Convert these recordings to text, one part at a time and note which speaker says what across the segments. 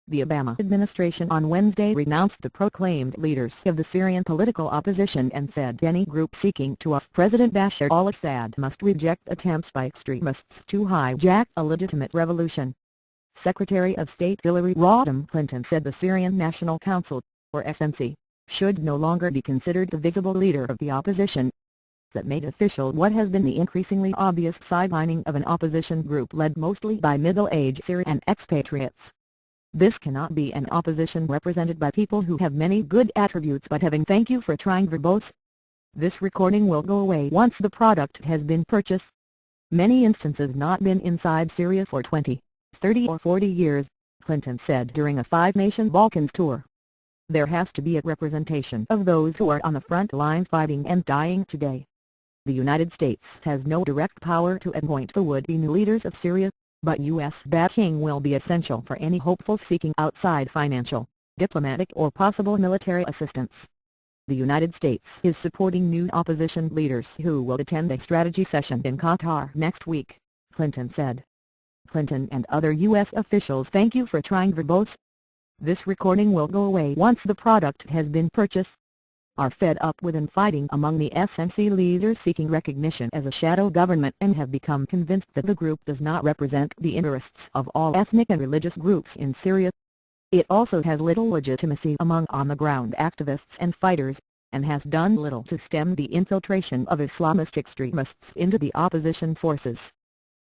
Speaker 1: The Obama administration on Wednesday renounced the proclaimed leaders of the Syrian political opposition and said any group seeking to oust President Bashar al-Assad must reject attempts by extremists to hijack a legitimate revolution. Secretary of State Hillary Rodham Clinton said the Syrian National Council, or SNC, should no longer be considered the visible leader of the opposition. That made official what has been the increasingly obvious sidelining of an opposition group led mostly by middle-aged Syrian expatriates. This cannot be an opposition represented by people who have many good attributes but having "thank you for trying" verbose. This recording will go away once the product has been purchased. Many instances not been inside Syria for 20, 30 or 40 years, Clinton said during a five-nation Balkans tour. There has to be a representation of those who are on the front lines fighting and dying today. The United States has no direct power to appoint the would-be new leaders of Syria, but U.S. backing will be essential for any hopefuls seeking outside financial, diplomatic or possible military assistance. The United States is supporting new opposition leaders who will attend a strategy session in Qatar next week, Clinton said. Clinton and other U.S. officials "thank you for trying" verbose. This recording will go away once the product has been purchased. Are fed up with infighting among the SNC leaders seeking recognition as a shadow government and have become convinced that the group does not represent the interests of all ethnic and religious groups in Syria. It also has little legitimacy among on-the-ground activists and fighters, and has done little to stem the infiltration of Islamist extremists into the opposition forces.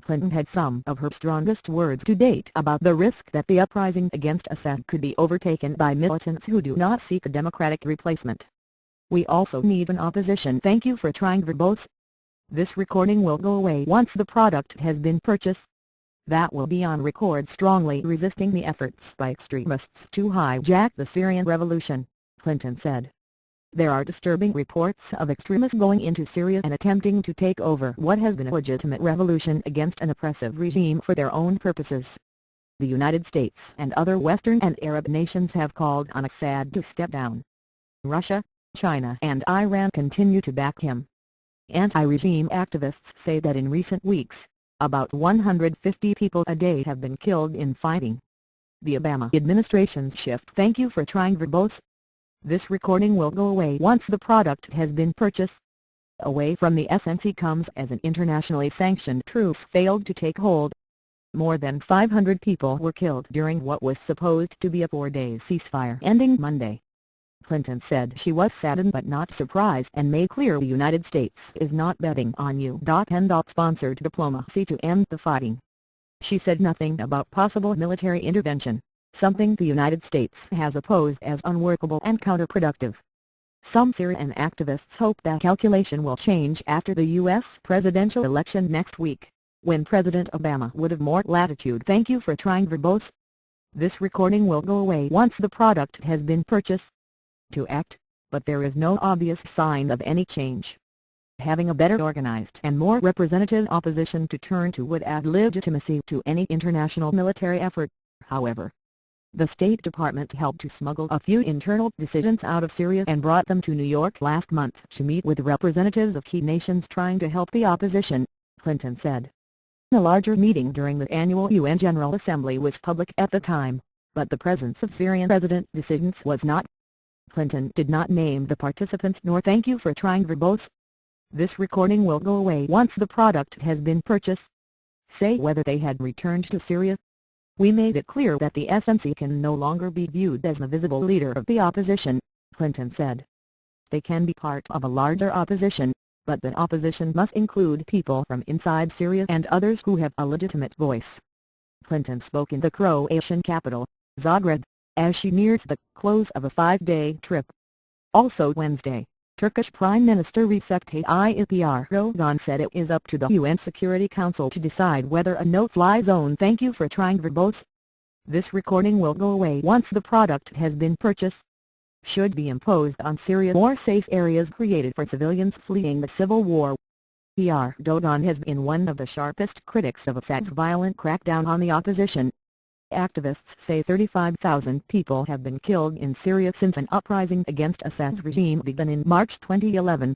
Speaker 1: Clinton had some of her strongest words to date about the risk that the uprising against Assad could be overtaken by militants who do not seek a democratic replacement. We also need an opposition "thank you for trying" verbose. This recording will go away once the product has been purchased. That will be on record strongly resisting the efforts by extremists to hijack the Syrian revolution, Clinton said. There are disturbing reports of extremists going into Syria and attempting to take over what has been a legitimate revolution against an oppressive regime for their own purposes. The United States and other Western and Arab nations have called on Assad to step down. Russia, China and Iran continue to back him. Anti-regime activists say that in recent weeks, about 150 people a day have been killed in fighting. The Obama administration's shift "thank you for trying" verbose. This recording will go away once the product has been purchased. Away from the SNC comes as an internationally sanctioned truce failed to take hold. More than 500 people were killed during what was supposed to be a 4-day ceasefire ending Monday. Clinton said she was saddened but not surprised and made clear the United States is not betting on U.N.-sponsored diplomacy to end the fighting. She said nothing about possible military intervention, something the United States has opposed as unworkable and counterproductive. Some Syrian activists hope that calculation will change after the U.S. presidential election next week, when President Obama would have more latitude. "Thank you for trying" verbose. This recording will go away once the product has been purchased. To act, but there is no obvious sign of any change. Having a better organized and more representative opposition to turn to would add legitimacy to any international military effort, however. The State Department helped to smuggle a few internal dissidents out of Syria and brought them to New York last month to meet with representatives of key nations trying to help the opposition, Clinton said. A larger meeting during the annual UN General Assembly was public at the time, but the presence of Syrian resident dissidents was not. Clinton did not name the participants nor "thank you for trying" verbose. This recording will go away once the product has been purchased. Say whether they had returned to Syria. We made it clear that the SNC can no longer be viewed as the visible leader of the opposition, Clinton said. They can be part of a larger opposition, but the opposition must include people from inside Syria and others who have a legitimate voice. Clinton spoke in the Croatian capital, Zagreb, as she nears the close of a 5-day trip. Also Wednesday, Turkish Prime Minister Recep Tayyip Erdogan said it is up to the UN Security Council to decide whether a no-fly zone "thank you for trying" verbose. This recording will go away once the product has been purchased. Should be imposed on Syria or safe areas created for civilians fleeing the civil war. Erdogan has been one of the sharpest critics of Assad's violent crackdown on the opposition. Activists say 35,000 people have been killed in Syria since an uprising against Assad's regime began in March 2011.